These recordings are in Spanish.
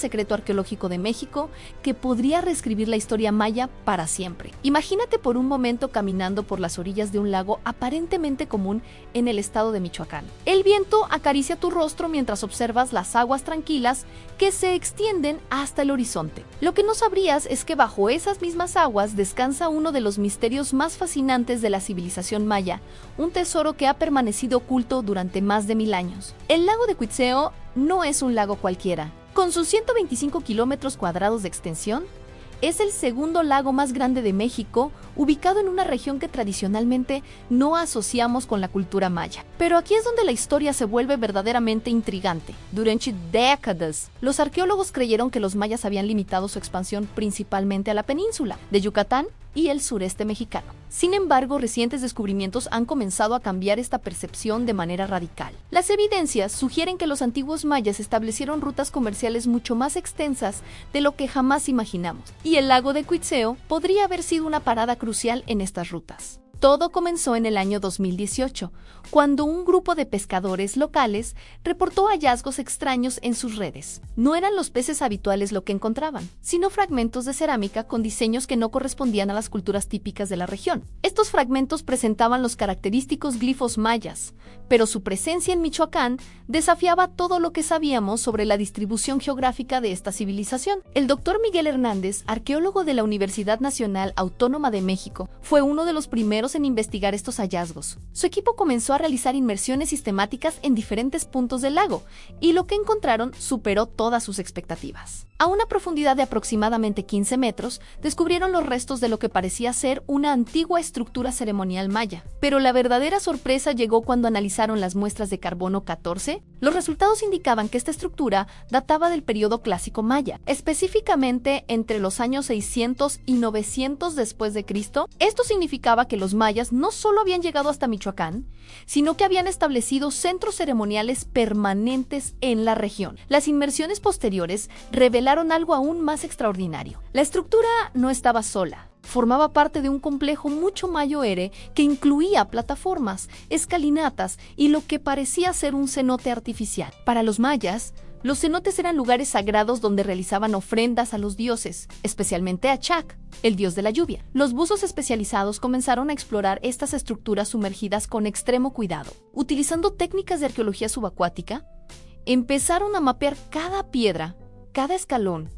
secreto arqueológico de México que podría reescribir la historia maya para siempre. Imagínate por un momento caminando por las orillas de un lago aparentemente común en el estado de Michoacán. El viento acaricia tu rostro mientras observas las aguas tranquilas que se extienden hasta el horizonte. Lo que no sabrías es que bajo esas mismas aguas descansa uno de los misterios más fascinantes de la civilización maya, un tesoro que ha permanecido oculto durante más de 1000 años. El lago de Cuitzeo no es un lago cualquiera. Con sus 125 kilómetros cuadrados de extensión, es el segundo lago más grande de México, ubicado en una región que tradicionalmente no asociamos con la cultura maya. Pero aquí es donde la historia se vuelve verdaderamente intrigante. Durante décadas, los arqueólogos creyeron que los mayas habían limitado su expansión principalmente a la península de Yucatán y el sureste mexicano. Sin embargo, recientes descubrimientos han comenzado a cambiar esta percepción de manera radical. Las evidencias sugieren que los antiguos mayas establecieron rutas comerciales mucho más extensas de lo que jamás imaginamos, y el lago de Cuitzeo podría haber sido una parada crucial en estas rutas. Todo comenzó en el año 2018, cuando un grupo de pescadores locales reportó hallazgos extraños en sus redes. No eran los peces habituales lo que encontraban, sino fragmentos de cerámica con diseños que no correspondían a las culturas típicas de la región. Estos fragmentos presentaban los característicos glifos mayas, pero su presencia en Michoacán desafiaba todo lo que sabíamos sobre la distribución geográfica de esta civilización. El doctor Miguel Hernández, arqueólogo de la Universidad Nacional Autónoma de México, fue uno de los primeros en investigar estos hallazgos. Su equipo comenzó a realizar inmersiones sistemáticas en diferentes puntos del lago, y lo que encontraron superó todas sus expectativas. A una profundidad de aproximadamente 15 metros, descubrieron los restos de lo que parecía ser una antigua estructura ceremonial maya. Pero la verdadera sorpresa llegó cuando analizaron las muestras de carbono 14. Los resultados indicaban que esta estructura databa del periodo clásico maya, específicamente entre los años 600 y 900 después de Cristo. Esto significaba que los mayas no solo habían llegado hasta Michoacán, sino que habían establecido centros ceremoniales permanentes en la región. Las inmersiones posteriores revelaron algo aún más extraordinario. La estructura no estaba sola. Formaba parte de un complejo mucho mayor que incluía plataformas, escalinatas y lo que parecía ser un cenote artificial. Para los mayas, los cenotes eran lugares sagrados donde realizaban ofrendas a los dioses, especialmente a Chac, el dios de la lluvia. Los buzos especializados comenzaron a explorar estas estructuras sumergidas con extremo cuidado. Utilizando técnicas de arqueología subacuática, empezaron a mapear cada piedra, cada escalón,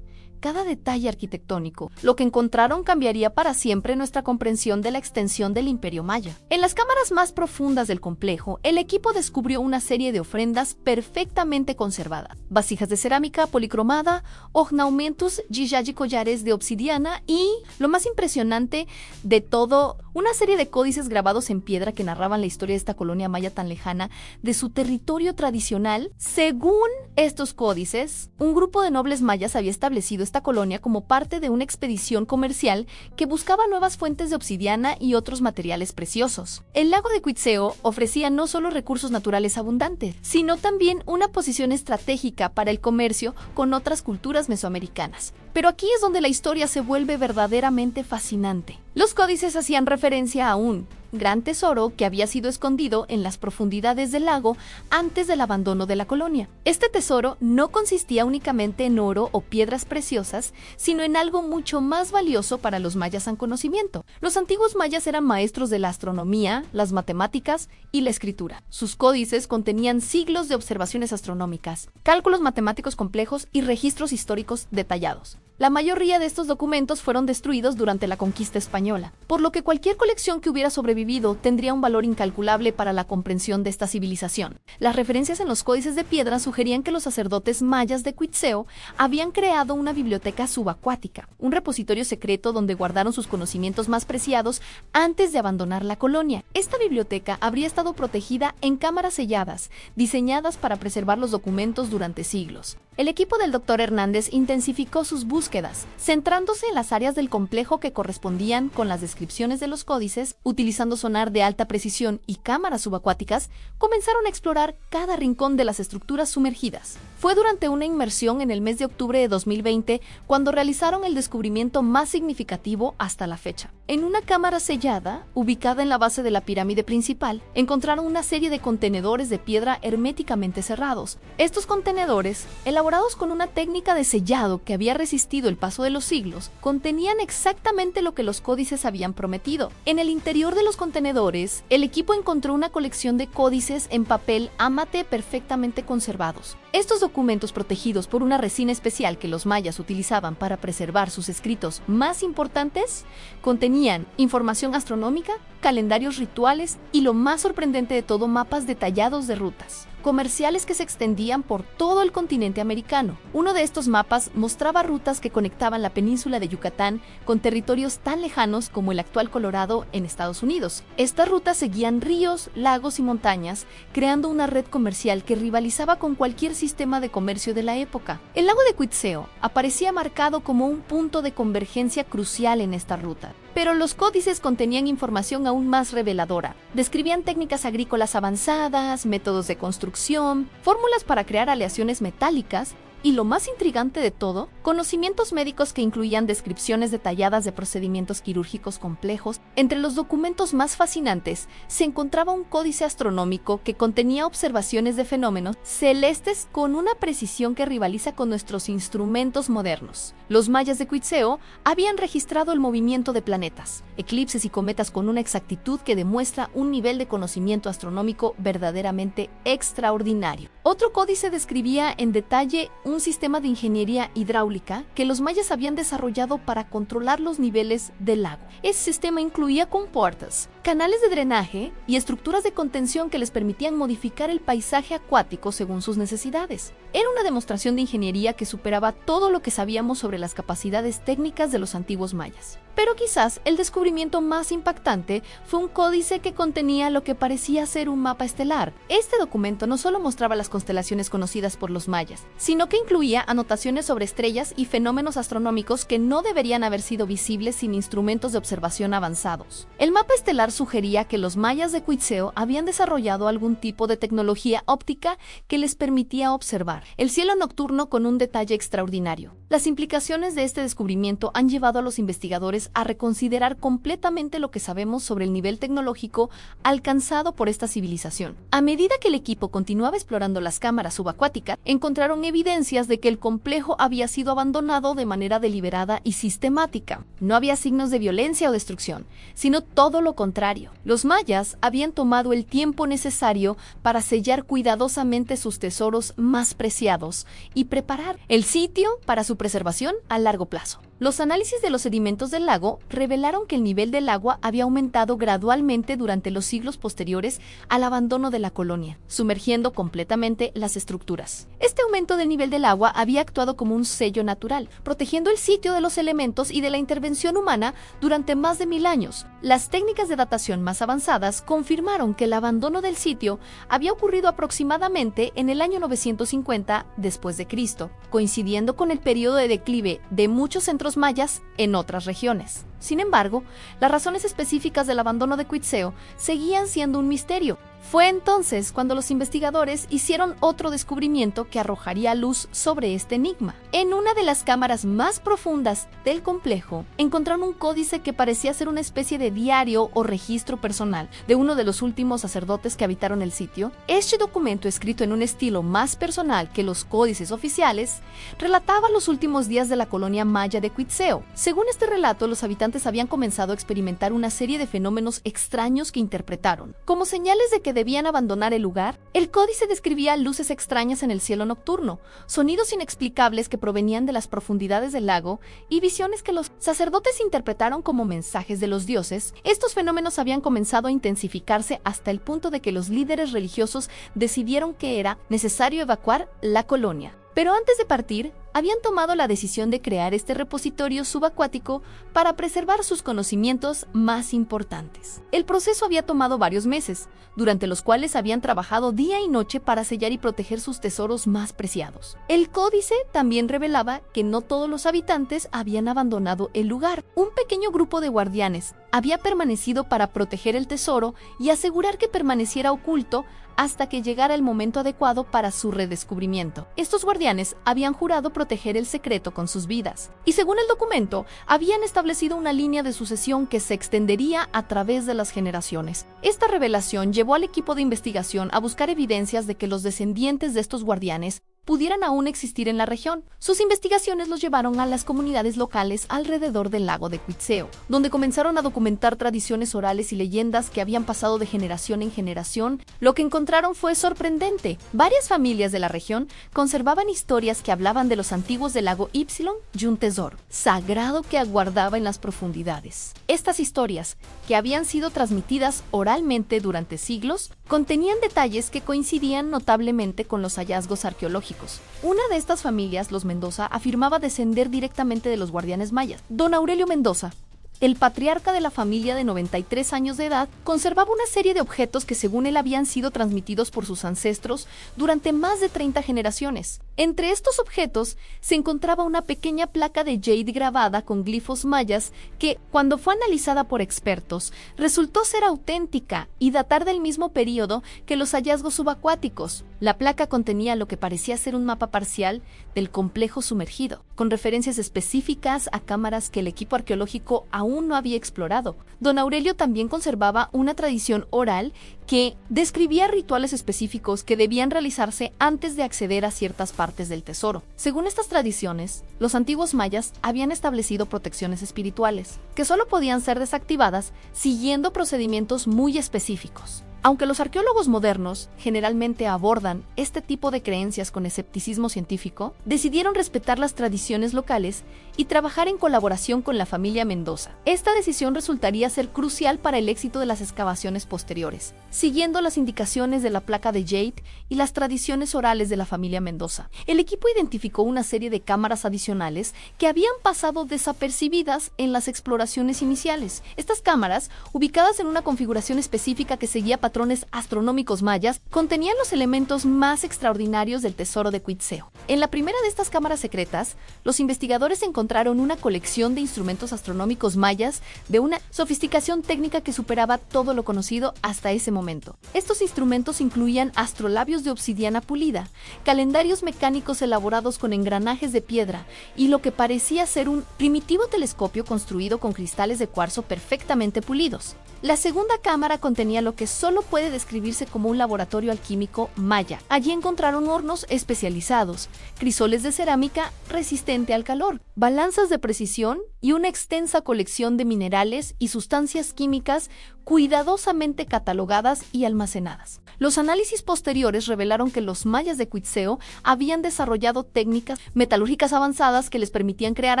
cada detalle arquitectónico. Lo que encontraron cambiaría para siempre nuestra comprensión de la extensión del Imperio Maya. En las cámaras más profundas del complejo, el equipo descubrió una serie de ofrendas perfectamente conservadas: vasijas de cerámica policromada, ornamentos, y collares de obsidiana y, lo más impresionante de todo, una serie de códices grabados en piedra que narraban la historia de esta colonia maya tan lejana de su territorio tradicional. Según estos códices, un grupo de nobles mayas había establecido esta colonia como parte de una expedición comercial que buscaba nuevas fuentes de obsidiana y otros materiales preciosos. El lago de Cuitzeo ofrecía no solo recursos naturales abundantes, sino también una posición estratégica para el comercio con otras culturas mesoamericanas. Pero aquí es donde la historia se vuelve verdaderamente fascinante. Los códices hacían referencia a un gran tesoro que había sido escondido en las profundidades del lago antes del abandono de la colonia. Este tesoro no consistía únicamente en oro o piedras preciosas, sino en algo mucho más valioso para los mayas en conocimiento. Los antiguos mayas eran maestros de la astronomía, las matemáticas y la escritura. Sus códices contenían siglos de observaciones astronómicas, cálculos matemáticos complejos y registros históricos detallados. La mayoría de estos documentos fueron destruidos durante la conquista española, por lo que cualquier colección que hubiera sobrevivido tendría un valor incalculable para la comprensión de esta civilización. Las referencias en los códices de piedra sugerían que los sacerdotes mayas de Cuitzeo habían creado una biblioteca subacuática, un repositorio secreto donde guardaron sus conocimientos más preciados antes de abandonar la colonia. Esta biblioteca habría estado protegida en cámaras selladas, diseñadas para preservar los documentos durante siglos. El equipo del Dr. Hernández intensificó sus búsquedas, centrándose en las áreas del complejo que correspondían con las descripciones de los códices. Utilizando sonar de alta precisión y cámaras subacuáticas, comenzaron a explorar cada rincón de las estructuras sumergidas. Fue Fue durante una inmersión en el mes de octubre de 2020 cuando realizaron el descubrimiento más significativo hasta la fecha. En una cámara sellada, ubicada en la base de la pirámide principal, encontraron una serie de contenedores de piedra herméticamente cerrados. Estos contenedores, elaborados con una técnica de sellado que había resistido el paso de los siglos, contenían exactamente lo que los códices habían prometido. En el interior de los contenedores, el equipo encontró una colección de códices en papel ámate perfectamente conservados. Estos documentos, protegidos por una resina especial que los mayas utilizaban para preservar sus escritos más importantes, contenían información astronómica, calendarios rituales y, lo más sorprendente de todo, mapas detallados de rutas comerciales que se extendían por todo el continente americano. Uno de estos mapas mostraba rutas que conectaban la península de Yucatán con territorios tan lejanos como el actual Colorado en Estados Unidos. Estas rutas seguían ríos, lagos y montañas, creando una red comercial que rivalizaba con cualquier sistema de comercio de la época. El lago de Quetzeo aparecía marcado como un punto de convergencia crucial en esta ruta. Pero los códices contenían información aún más reveladora. Describían técnicas agrícolas avanzadas, métodos de construcción, fórmulas para crear aleaciones metálicas y, lo más intrigante de todo, conocimientos médicos que incluían descripciones detalladas de procedimientos quirúrgicos complejos. Entre los documentos más fascinantes se encontraba un códice astronómico que contenía observaciones de fenómenos celestes con una precisión que rivaliza con nuestros instrumentos modernos. Los mayas de Quetzeo habían registrado el movimiento de planetas, eclipses y cometas con una exactitud que demuestra un nivel de conocimiento astronómico verdaderamente extraordinario. Otro códice describía en detalle un sistema de ingeniería hidráulica que los mayas habían desarrollado para controlar los niveles del lago. Ese sistema incluía compuertas, canales de drenaje y estructuras de contención que les permitían modificar el paisaje acuático según sus necesidades. Era una demostración de ingeniería que superaba todo lo que sabíamos sobre las capacidades técnicas de los antiguos mayas. Pero quizás el descubrimiento más impactante fue un códice que contenía lo que parecía ser un mapa estelar. Este documento no solo mostraba las constelaciones conocidas por los mayas, sino que incluía anotaciones sobre estrellas y fenómenos astronómicos que no deberían haber sido visibles sin instrumentos de observación avanzados. El mapa estelar sugería que los mayas de Quetzeo habían desarrollado algún tipo de tecnología óptica que les permitía observar el cielo nocturno con un detalle extraordinario. Las implicaciones de este descubrimiento han llevado a los investigadores a reconsiderar completamente lo que sabemos sobre el nivel tecnológico alcanzado por esta civilización. A medida que el equipo continuaba explorando las cámaras subacuáticas, encontraron evidencias de que el complejo había sido abandonado de manera deliberada y sistemática. No había signos de violencia o destrucción, sino todo lo contrario. Los mayas habían tomado el tiempo necesario para sellar cuidadosamente sus tesoros más preciados y preparar el sitio para su preservación a largo plazo. Los análisis de los sedimentos del lago revelaron que el nivel del agua había aumentado gradualmente durante los siglos posteriores al abandono de la colonia, sumergiendo completamente las estructuras. Este aumento del nivel del agua había actuado como un sello natural, protegiendo el sitio de los elementos y de la intervención humana durante más de 1000 años. Las técnicas de datación más avanzadas confirmaron que el abandono del sitio había ocurrido aproximadamente en el año 950 después de Cristo, coincidiendo con el periodo de declive de muchos centros mayas en otras regiones. Sin embargo, las razones específicas del abandono de Quetzeo seguían siendo un misterio. Fue entonces cuando los investigadores hicieron otro descubrimiento que arrojaría luz sobre este enigma. En una de las cámaras más profundas del complejo, encontraron un códice que parecía ser una especie de diario o registro personal de uno de los últimos sacerdotes que habitaron el sitio. Este documento, escrito en un estilo más personal que los códices oficiales, relataba los últimos días de la colonia maya de Quetzeo. Según este relato, los habitantes habían comenzado a experimentar una serie de fenómenos extraños que interpretaron como señales de que debían abandonar el lugar. El códice describía luces extrañas en el cielo nocturno, sonidos inexplicables que provenían de las profundidades del lago y visiones que los sacerdotes interpretaron como mensajes de los dioses. Estos fenómenos habían comenzado a intensificarse hasta el punto de que los líderes religiosos decidieron que era necesario evacuar la colonia. Pero antes de partir, habían tomado la decisión de crear este repositorio subacuático para preservar sus conocimientos más importantes. El proceso había tomado varios meses, durante los cuales habían trabajado día y noche para sellar y proteger sus tesoros más preciados. El códice también revelaba que no todos los habitantes habían abandonado el lugar. Un pequeño grupo de guardianes había permanecido para proteger el tesoro y asegurar que permaneciera oculto hasta que llegara el momento adecuado para su redescubrimiento. Estos guardianes habían jurado proteger el secreto con sus vidas, y según el documento, habían establecido una línea de sucesión que se extendería a través de las generaciones. Esta revelación llevó al equipo de investigación a buscar evidencias de que los descendientes de estos guardianes pudieran aún existir en la región. Sus investigaciones los llevaron a las comunidades locales alrededor del lago de Quetzeo, donde comenzaron a documentar tradiciones orales y leyendas que habían pasado de generación en generación. Lo que encontraron fue sorprendente. Varias familias de la región conservaban historias que hablaban de los antiguos del lago Ypsilon y un tesoro sagrado que aguardaba en las profundidades. Estas historias, que habían sido transmitidas oralmente durante siglos, contenían detalles que coincidían notablemente con los hallazgos arqueológicos. Una de estas familias, los Mendoza, afirmaba descender directamente de los guardianes mayas. Don Aurelio Mendoza, el patriarca de la familia de 93 años de edad, conservaba una serie de objetos que según él habían sido transmitidos por sus ancestros durante más de 30 generaciones. Entre estos objetos se encontraba una pequeña placa de jade grabada con glifos mayas que, cuando fue analizada por expertos, resultó ser auténtica y datar del mismo periodo que los hallazgos subacuáticos. La placa contenía lo que parecía ser un mapa parcial del complejo sumergido, con referencias específicas a cámaras que el equipo arqueológico aún no había explorado. Don Aurelio también conservaba una tradición oral que describía rituales específicos que debían realizarse antes de acceder a ciertas partes del tesoro. Según estas tradiciones, los antiguos mayas habían establecido protecciones espirituales, que solo podían ser desactivadas siguiendo procedimientos muy específicos. Aunque los arqueólogos modernos generalmente abordan este tipo de creencias con escepticismo científico, decidieron respetar las tradiciones locales y trabajar en colaboración con la familia Mendoza. Esta decisión resultaría ser crucial para el éxito de las excavaciones posteriores, siguiendo las indicaciones de la placa de jade y las tradiciones orales de la familia Mendoza. El equipo identificó una serie de cámaras adicionales que habían pasado desapercibidas en las exploraciones iniciales. Estas cámaras, ubicadas en una configuración específica que seguía patrones astronómicos mayas, contenían los elementos más extraordinarios del tesoro de Quetzeo. En la primera de estas cámaras secretas, los investigadores encontraron una colección de instrumentos astronómicos mayas de una sofisticación técnica que superaba todo lo conocido hasta ese momento. Estos instrumentos incluían astrolabios de obsidiana pulida, calendarios mecánicos elaborados con engranajes de piedra y lo que parecía ser un primitivo telescopio construido con cristales de cuarzo perfectamente pulidos. La segunda cámara contenía lo que solo puede describirse como un laboratorio alquímico maya. Allí encontraron hornos especializados, crisoles de cerámica resistente al calor, balanzas de precisión y una extensa colección de minerales y sustancias químicas cuidadosamente catalogadas y almacenadas. Los análisis posteriores revelaron que los mayas de Quetzeo habían desarrollado técnicas metalúrgicas avanzadas que les permitían crear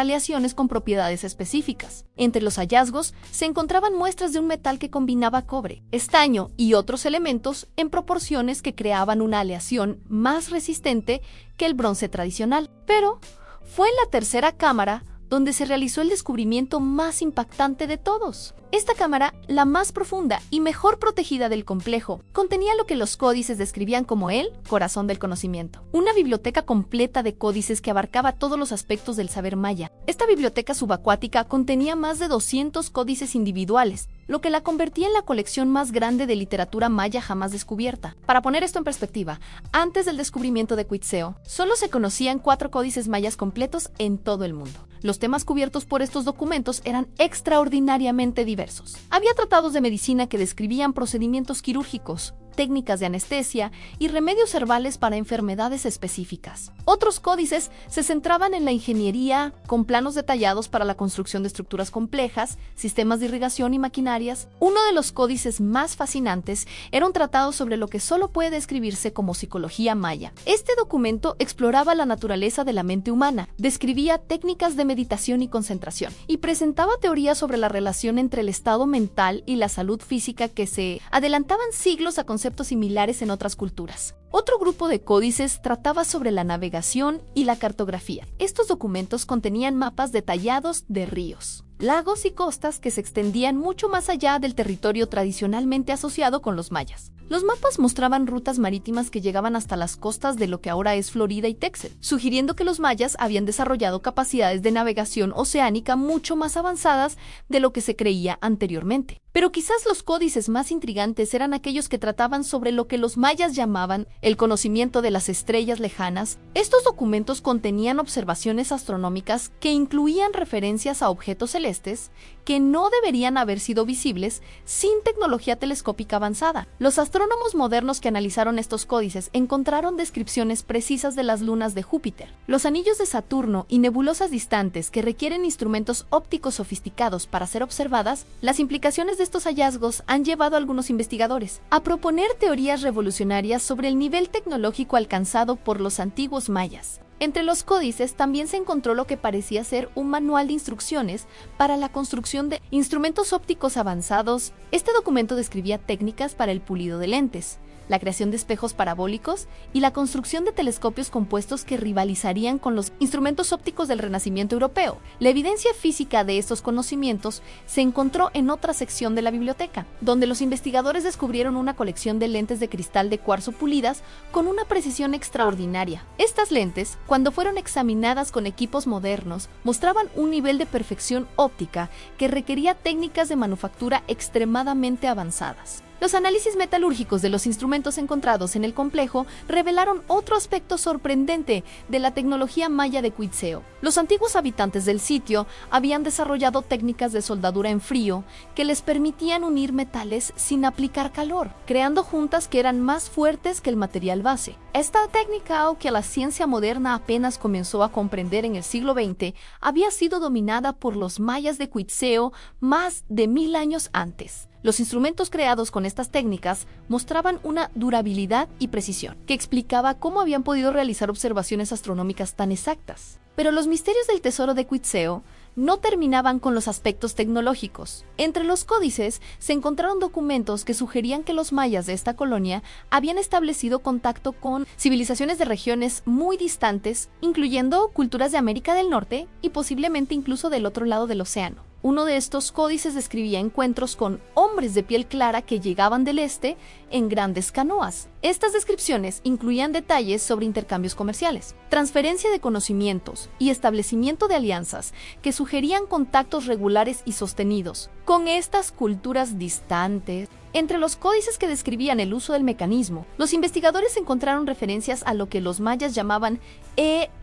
aleaciones con propiedades específicas. Entre los hallazgos se encontraban muestras de un metal que combinaba cobre, estaño y otros elementos en proporciones que creaban una aleación más resistente que el bronce tradicional. Pero fue en la tercera cámara donde se realizó el descubrimiento más impactante de todos. Esta cámara, la más profunda y mejor protegida del complejo, contenía lo que los códices describían como el corazón del conocimiento. Una biblioteca completa de códices que abarcaba todos los aspectos del saber maya. Esta biblioteca subacuática contenía más de 200 códices individuales, lo que la convertía en la colección más grande de literatura maya jamás descubierta. Para poner esto en perspectiva, antes del descubrimiento de Quetzeo, solo se conocían 4 códices mayas completos en todo el mundo. Los temas cubiertos por estos documentos eran extraordinariamente diversos. Había tratados de medicina que describían procedimientos quirúrgicos, técnicas de anestesia y remedios herbales para enfermedades específicas. Otros códices se centraban en la ingeniería, con planos detallados para la construcción de estructuras complejas, sistemas de irrigación y maquinarias. Uno de los códices más fascinantes era un tratado sobre lo que solo puede describirse como psicología maya. Este documento exploraba la naturaleza de la mente humana, describía técnicas de meditación y concentración, y presentaba teorías sobre la relación entre el estado mental y la salud física que se adelantaban siglos a conceptos similares en otras culturas. Otro grupo de códices trataba sobre la navegación y la cartografía. Estos documentos contenían mapas detallados de ríos, lagos y costas que se extendían mucho más allá del territorio tradicionalmente asociado con los mayas. Los mapas mostraban rutas marítimas que llegaban hasta las costas de lo que ahora es Florida y Texas, sugiriendo que los mayas habían desarrollado capacidades de navegación oceánica mucho más avanzadas de lo que se creía anteriormente. Pero quizás los códices más intrigantes eran aquellos que trataban sobre lo que los mayas llamaban el conocimiento de las estrellas lejanas. Estos documentos contenían observaciones astronómicas que incluían referencias a objetos celestes que no deberían haber sido visibles sin tecnología telescópica avanzada. Los astrónomos modernos que analizaron estos códices encontraron descripciones precisas de las lunas de Júpiter, los anillos de Saturno y nebulosas distantes que requieren instrumentos ópticos sofisticados para ser observadas. Las implicaciones de estos hallazgos han llevado a algunos investigadores a proponer teorías revolucionarias sobre el nivel tecnológico alcanzado por los antiguos mayas. Entre los códices también se encontró lo que parecía ser un manual de instrucciones para la construcción de instrumentos ópticos avanzados. Este documento describía técnicas para el pulido de lentes, la creación de espejos parabólicos y la construcción de telescopios compuestos que rivalizarían con los instrumentos ópticos del Renacimiento europeo. La evidencia física de estos conocimientos se encontró en otra sección de la biblioteca, donde los investigadores descubrieron una colección de lentes de cristal de cuarzo pulidas con una precisión extraordinaria. Estas lentes, cuando fueron examinadas con equipos modernos, mostraban un nivel de perfección óptica que requería técnicas de manufactura extremadamente avanzadas. Los análisis metalúrgicos de los instrumentos encontrados en el complejo revelaron otro aspecto sorprendente de la tecnología maya de Quetzeo. Los antiguos habitantes del sitio habían desarrollado técnicas de soldadura en frío que les permitían unir metales sin aplicar calor, creando juntas que eran más fuertes que el material base. Esta técnica, que la ciencia moderna apenas comenzó a comprender en el siglo XX, había sido dominada por los mayas de Quetzeo más de 1000 años antes. Los instrumentos creados con estas técnicas mostraban una durabilidad y precisión, que explicaba cómo habían podido realizar observaciones astronómicas tan exactas. Pero los misterios del tesoro de Quetzeo no terminaban con los aspectos tecnológicos. Entre los códices se encontraron documentos que sugerían que los mayas de esta colonia habían establecido contacto con civilizaciones de regiones muy distantes, incluyendo culturas de América del Norte y posiblemente incluso del otro lado del océano. Uno de estos códices describía encuentros con hombres de piel clara que llegaban del este en grandes canoas. Estas descripciones incluían detalles sobre intercambios comerciales, transferencia de conocimientos y establecimiento de alianzas que sugerían contactos regulares y sostenidos con estas culturas distantes. Entre los códices que describían el uso del mecanismo, los investigadores encontraron referencias a lo que los mayas llamaban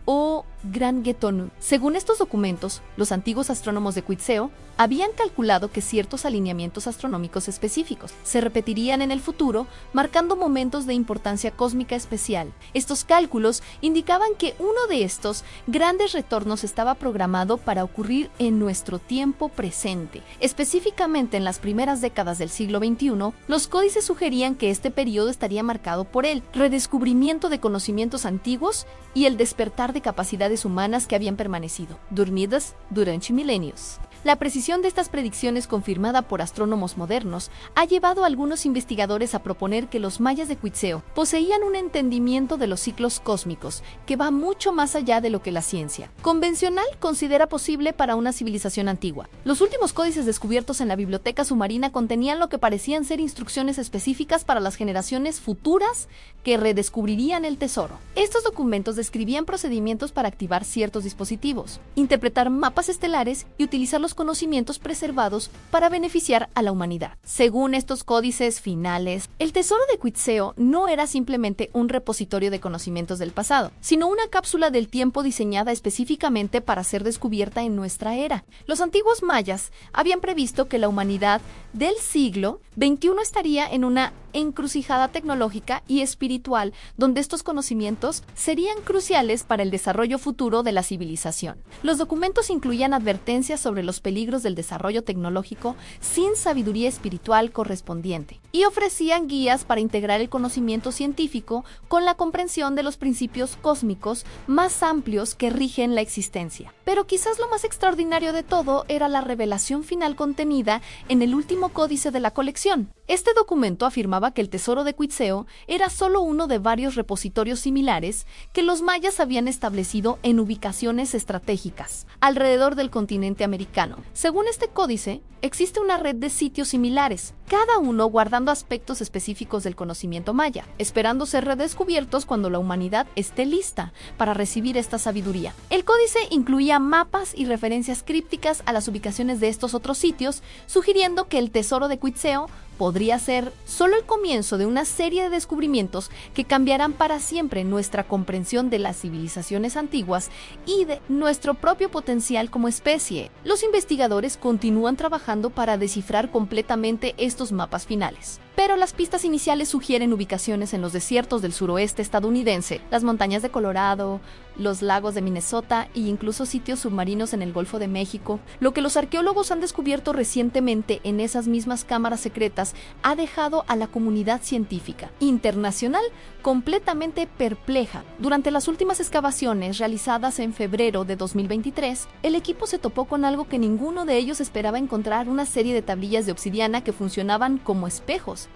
o Gran Getonu. Según estos documentos, los antiguos astrónomos de Quetzeo habían calculado que ciertos alineamientos astronómicos específicos se repetirían en el futuro, marcando momentos de importancia cósmica especial. Estos cálculos indicaban que uno de estos grandes retornos estaba programado para ocurrir en nuestro tiempo presente. Específicamente en las primeras décadas del siglo XXI, los códices sugerían que este periodo estaría marcado por el redescubrimiento de conocimientos antiguos y el despertar de capacidades humanas que habían permanecido dormidas durante milenios. La precisión de estas predicciones, confirmada por astrónomos modernos, ha llevado a algunos investigadores a proponer que los mayas de Quetzeo poseían un entendimiento de los ciclos cósmicos que va mucho más allá de lo que la ciencia convencional considera posible para una civilización antigua. Los últimos códices descubiertos en la biblioteca submarina contenían lo que parecían ser instrucciones específicas para las generaciones futuras que redescubrirían el tesoro. Estos documentos describían procedimientos para activar ciertos dispositivos, interpretar mapas estelares y utilizar los conocimientos preservados para beneficiar a la humanidad. Según estos códices finales, el tesoro de Quetzeo no era simplemente un repositorio de conocimientos del pasado, sino una cápsula del tiempo diseñada específicamente para ser descubierta en nuestra era. Los antiguos mayas habían previsto que la humanidad del siglo XXI estaría en una encrucijada tecnológica y espiritual donde estos conocimientos serían cruciales para el desarrollo futuro de la civilización. Los documentos incluían advertencias sobre los peligros del desarrollo tecnológico sin sabiduría espiritual correspondiente y ofrecían guías para integrar el conocimiento científico con la comprensión de los principios cósmicos más amplios que rigen la existencia. Pero quizás lo más extraordinario de todo era la revelación final contenida en el último códice de la colección. Este documento afirmaba que el tesoro de Quetzeo era solo uno de varios repositorios similares que los mayas habían establecido en ubicaciones estratégicas alrededor del continente americano. Según este códice, existe una red de sitios similares, cada uno guardando aspectos específicos del conocimiento maya, esperando ser redescubiertos cuando la humanidad esté lista para recibir esta sabiduría. El códice incluía mapas y referencias crípticas a las ubicaciones de estos otros sitios, sugiriendo que el tesoro de Quetzeo podría ser solo el comienzo de una serie de descubrimientos que cambiarán para siempre nuestra comprensión de las civilizaciones antiguas y de nuestro propio potencial como especie. Los investigadores continúan trabajando para descifrar completamente estos mapas finales, pero las pistas iniciales sugieren ubicaciones en los desiertos del suroeste estadounidense, las montañas de Colorado, los lagos de Minnesota e incluso sitios submarinos en el Golfo de México. Lo que los arqueólogos han descubierto recientemente en esas mismas cámaras secretas ha dejado a la comunidad científica internacional completamente perpleja. Durante las últimas excavaciones realizadas en febrero de 2023, el equipo se topó con algo que ninguno de ellos esperaba encontrar: una serie de tablillas de obsidiana que funcionaban como espejos.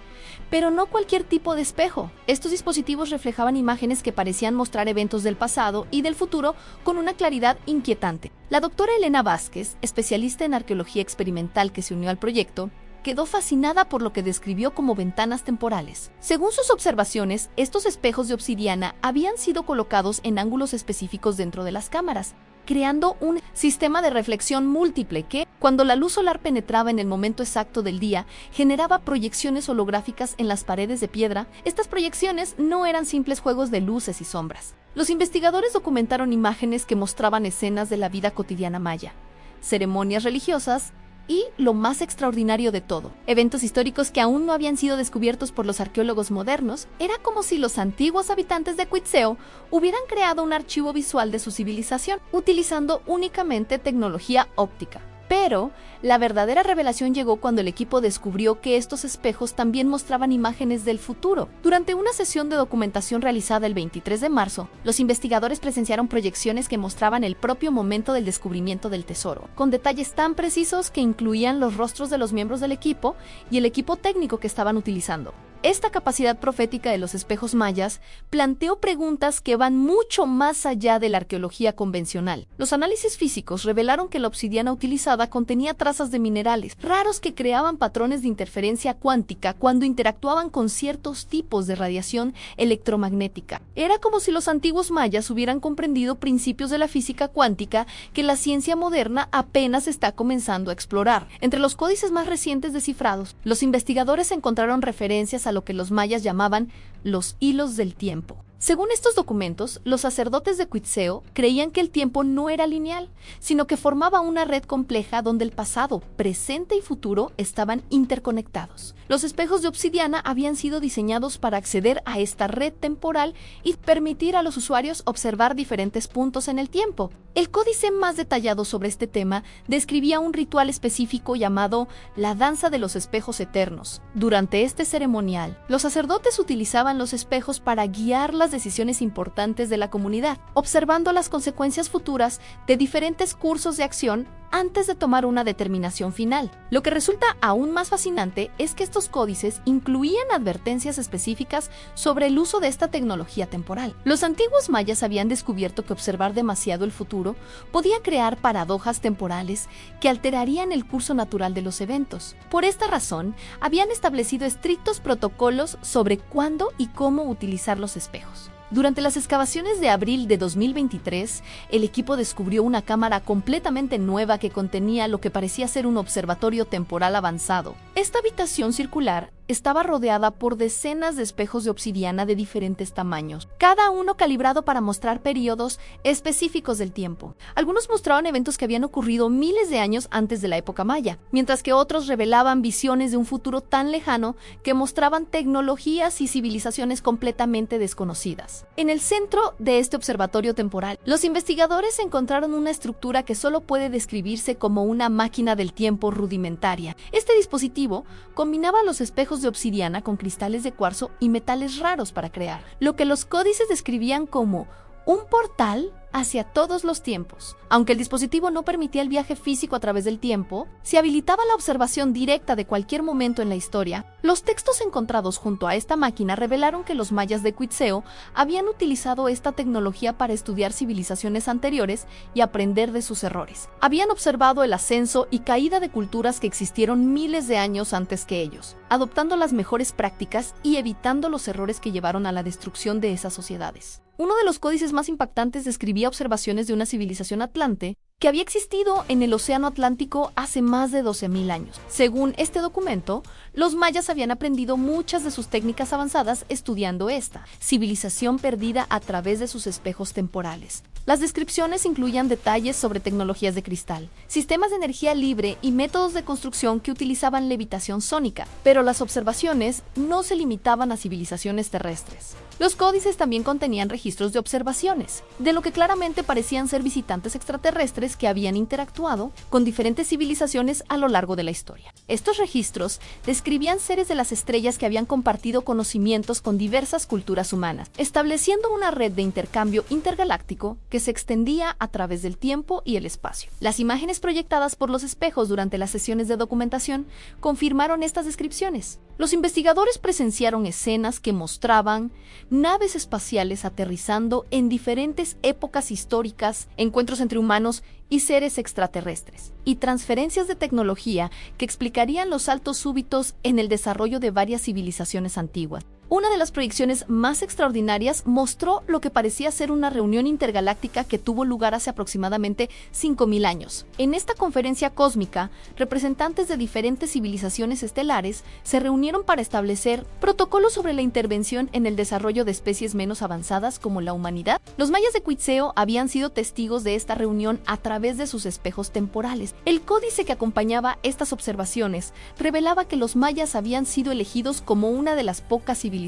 Pero no cualquier tipo de espejo. Estos dispositivos reflejaban imágenes que parecían mostrar eventos del pasado y del futuro con una claridad inquietante. La doctora Elena Vázquez, especialista en arqueología experimental que se unió al proyecto, quedó fascinada por lo que describió como ventanas temporales. Según sus observaciones, estos espejos de obsidiana habían sido colocados en ángulos específicos dentro de las cámaras, creando un sistema de reflexión múltiple que, cuando la luz solar penetraba en el momento exacto del día, generaba proyecciones holográficas en las paredes de piedra. Estas proyecciones no eran simples juegos de luces y sombras. Los investigadores documentaron imágenes que mostraban escenas de la vida cotidiana maya, ceremonias religiosas y, lo más extraordinario de todo, eventos históricos que aún no habían sido descubiertos por los arqueólogos modernos. Era como si los antiguos habitantes de Quetzeo hubieran creado un archivo visual de su civilización, utilizando únicamente tecnología óptica. Pero la verdadera revelación llegó cuando el equipo descubrió que estos espejos también mostraban imágenes del futuro. Durante una sesión de documentación realizada el 23 de marzo, los investigadores presenciaron proyecciones que mostraban el propio momento del descubrimiento del tesoro, con detalles tan precisos que incluían los rostros de los miembros del equipo y el equipo técnico que estaban utilizando. Esta capacidad profética de los espejos mayas planteó preguntas que van mucho más allá de la arqueología convencional. Los análisis físicos revelaron que la obsidiana utilizada contenía trazas de minerales raros que creaban patrones de interferencia cuántica cuando interactuaban con ciertos tipos de radiación electromagnética. Era como si los antiguos mayas hubieran comprendido principios de la física cuántica que la ciencia moderna apenas está comenzando a explorar. Entre los códices más recientes descifrados, los investigadores encontraron referencias a lo que los mayas llamaban los hilos del tiempo. Según estos documentos, los sacerdotes de Quetzeo creían que el tiempo no era lineal, sino que formaba una red compleja donde el pasado, presente y futuro estaban interconectados. Los espejos de obsidiana habían sido diseñados para acceder a esta red temporal y permitir a los usuarios observar diferentes puntos en el tiempo. El códice más detallado sobre este tema describía un ritual específico llamado la danza de los espejos eternos. Durante este ceremonial, los sacerdotes utilizaban los espejos para guiar las decisiones importantes de la comunidad, observando las consecuencias futuras de diferentes cursos de acción antes de tomar una determinación final. Lo que resulta aún más fascinante es que estos códices incluían advertencias específicas sobre el uso de esta tecnología temporal. Los antiguos mayas habían descubierto que observar demasiado el futuro podía crear paradojas temporales que alterarían el curso natural de los eventos. Por esta razón, habían establecido estrictos protocolos sobre cuándo y cómo utilizar los espejos. Durante las excavaciones de abril de 2023, el equipo descubrió una cámara completamente nueva que contenía lo que parecía ser un observatorio temporal avanzado. Esta habitación circular estaba rodeada por decenas de espejos de obsidiana de diferentes tamaños, cada uno calibrado para mostrar periodos específicos del tiempo. Algunos mostraban eventos que habían ocurrido miles de años antes de la época maya, mientras que otros revelaban visiones de un futuro tan lejano que mostraban tecnologías y civilizaciones completamente desconocidas. En el centro de este observatorio temporal, los investigadores encontraron una estructura que solo puede describirse como una máquina del tiempo rudimentaria. Este dispositivo combinaba los espejos de obsidiana con cristales de cuarzo y metales raros para crear lo que los códices describían como un portal hacia todos los tiempos. Aunque el dispositivo no permitía el viaje físico a través del tiempo, si habilitaba la observación directa de cualquier momento en la historia, los textos encontrados junto a esta máquina revelaron que los mayas de Quetzeo habían utilizado esta tecnología para estudiar civilizaciones anteriores y aprender de sus errores. Habían observado el ascenso y caída de culturas que existieron miles de años antes que ellos, adoptando las mejores prácticas y evitando los errores que llevaron a la destrucción de esas sociedades. Uno de los códices más impactantes describía observaciones de una civilización atlante que había existido en el Océano Atlántico hace más de 12.000 años. Según este documento, los mayas habían aprendido muchas de sus técnicas avanzadas estudiando esta civilización perdida a través de sus espejos temporales. Las descripciones incluían detalles sobre tecnologías de cristal, sistemas de energía libre y métodos de construcción que utilizaban levitación sónica, pero las observaciones no se limitaban a civilizaciones terrestres. Los códices también contenían registros de observaciones, de lo que claramente parecían ser visitantes extraterrestres que habían interactuado con diferentes civilizaciones a lo largo de la historia. Estos registros describían seres de las estrellas que habían compartido conocimientos con diversas culturas humanas, estableciendo una red de intercambio intergaláctico que se extendía a través del tiempo y el espacio. Las imágenes proyectadas por los espejos durante las sesiones de documentación confirmaron estas descripciones. Los investigadores presenciaron escenas que mostraban naves espaciales aterrizando en diferentes épocas históricas, encuentros entre humanos y seres extraterrestres, y transferencias de tecnología que explicarían los saltos súbitos en el desarrollo de varias civilizaciones antiguas. Una de las proyecciones más extraordinarias mostró lo que parecía ser una reunión intergaláctica que tuvo lugar hace aproximadamente 5.000 años. En esta conferencia cósmica, representantes de diferentes civilizaciones estelares se reunieron para establecer protocolos sobre la intervención en el desarrollo de especies menos avanzadas como la humanidad. Los mayas de Quetzeo habían sido testigos de esta reunión a través de sus espejos temporales. El códice que acompañaba estas observaciones revelaba que los mayas habían sido elegidos como una de las pocas civilizaciones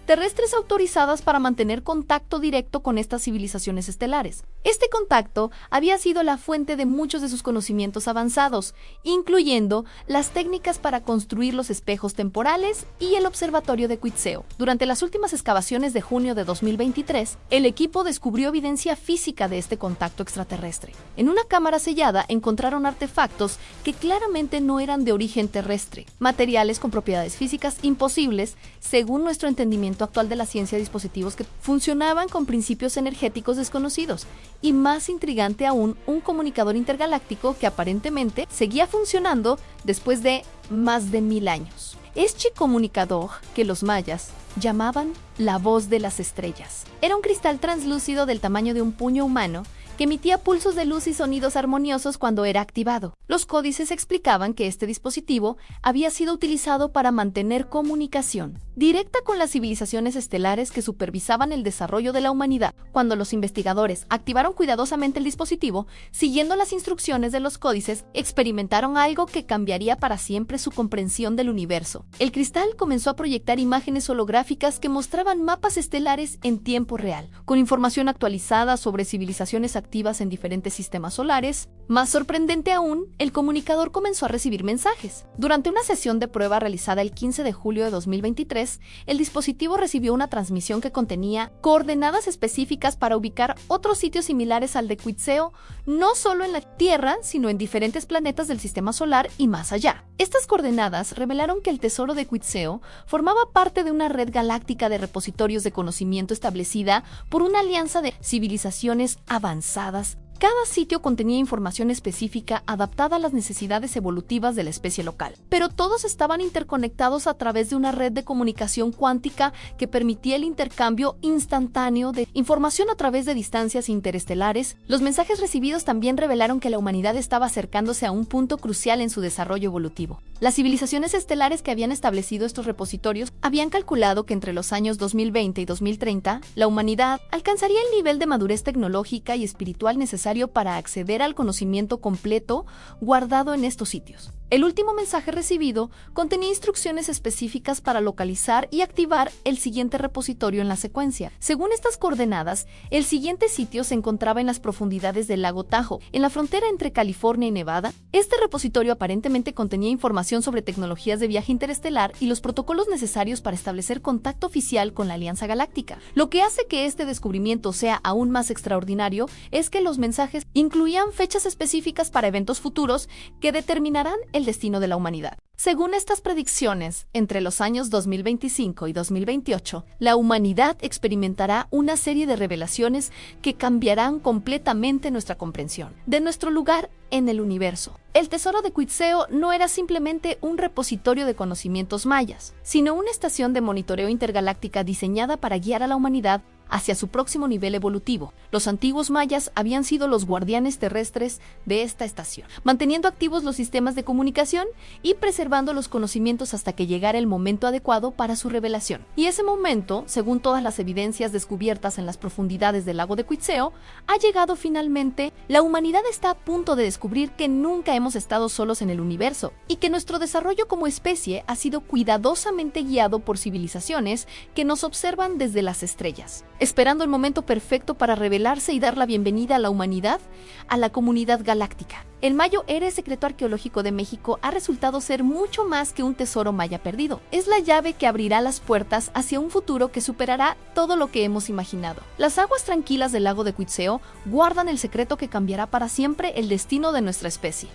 terrestres autorizadas para mantener contacto directo con estas civilizaciones estelares. Este contacto había sido la fuente de muchos de sus conocimientos avanzados, incluyendo las técnicas para construir los espejos temporales y el observatorio de Quetzeo. Durante las últimas excavaciones de junio de 2023, el equipo descubrió evidencia física de este contacto extraterrestre. En una cámara sellada encontraron artefactos que claramente no eran de origen terrestre, materiales con propiedades físicas imposibles según nuestro entendimiento actual de la ciencia, dispositivos que funcionaban con principios energéticos desconocidos, y más intrigante aún, un comunicador intergaláctico que aparentemente seguía funcionando después de más de 1.000 años. Este comunicador, que los mayas llamaban la voz de las estrellas, era un cristal translúcido del tamaño de un puño humano que emitía pulsos de luz y sonidos armoniosos cuando era activado. Los códices explicaban que este dispositivo había sido utilizado para mantener comunicación directa con las civilizaciones estelares que supervisaban el desarrollo de la humanidad. Cuando los investigadores activaron cuidadosamente el dispositivo, siguiendo las instrucciones de los códices, experimentaron algo que cambiaría para siempre su comprensión del universo. El cristal comenzó a proyectar imágenes holográficas que mostraban mapas estelares en tiempo real, con información actualizada sobre civilizaciones activas en diferentes sistemas solares. Más sorprendente aún, el comunicador comenzó a recibir mensajes. Durante una sesión de prueba realizada el 15 de julio de 2023, el dispositivo recibió una transmisión que contenía coordenadas específicas para ubicar otros sitios similares al de Quetzeo, no solo en la Tierra, sino en diferentes planetas del sistema solar y más allá. Estas coordenadas revelaron que el tesoro de Quetzeo formaba parte de una red galáctica de repositorios de conocimiento establecida por una alianza de civilizaciones avanzadas. Cada sitio contenía información específica adaptada a las necesidades evolutivas de la especie local, pero todos estaban interconectados a través de una red de comunicación cuántica que permitía el intercambio instantáneo de información a través de distancias interestelares. Los mensajes recibidos también revelaron que la humanidad estaba acercándose a un punto crucial en su desarrollo evolutivo. Las civilizaciones estelares que habían establecido estos repositorios habían calculado que entre los años 2020 y 2030, la humanidad alcanzaría el nivel de madurez tecnológica y espiritual necesario para acceder al conocimiento completo guardado en estos sitios. El último mensaje recibido contenía instrucciones específicas para localizar y activar el siguiente repositorio en la secuencia. Según estas coordenadas, el siguiente sitio se encontraba en las profundidades del lago Tahoe, en la frontera entre California y Nevada. Este repositorio aparentemente contenía información sobre tecnologías de viaje interestelar y los protocolos necesarios para establecer contacto oficial con la Alianza Galáctica. Lo que hace que este descubrimiento sea aún más extraordinario es que los mensajes incluían fechas específicas para eventos futuros que determinarán el destino de la humanidad. Según estas predicciones, entre los años 2025 y 2028, la humanidad experimentará una serie de revelaciones que cambiarán completamente nuestra comprensión de nuestro lugar en el universo. El tesoro de Quetzeo no era simplemente un repositorio de conocimientos mayas, sino una estación de monitoreo intergaláctica diseñada para guiar a la humanidad hacia su próximo nivel evolutivo. Los antiguos mayas habían sido los guardianes terrestres de esta estación, manteniendo activos los sistemas de comunicación y preservando los conocimientos hasta que llegara el momento adecuado para su revelación. Y ese momento, según todas las evidencias descubiertas en las profundidades del lago de Quetzeo, ha llegado finalmente. La humanidad está a punto de descubrir que nunca hemos estado solos en el universo y que nuestro desarrollo como especie ha sido cuidadosamente guiado por civilizaciones que nos observan desde las estrellas, esperando el momento perfecto para revelarse y dar la bienvenida a la humanidad, a la comunidad galáctica. El Mayo Ere, secreto arqueológico de México, ha resultado ser mucho más que un tesoro maya perdido. Es la llave que abrirá las puertas hacia un futuro que superará todo lo que hemos imaginado. Las aguas tranquilas del lago de Quetzeo guardan el secreto que cambiará para siempre el destino de nuestra especie.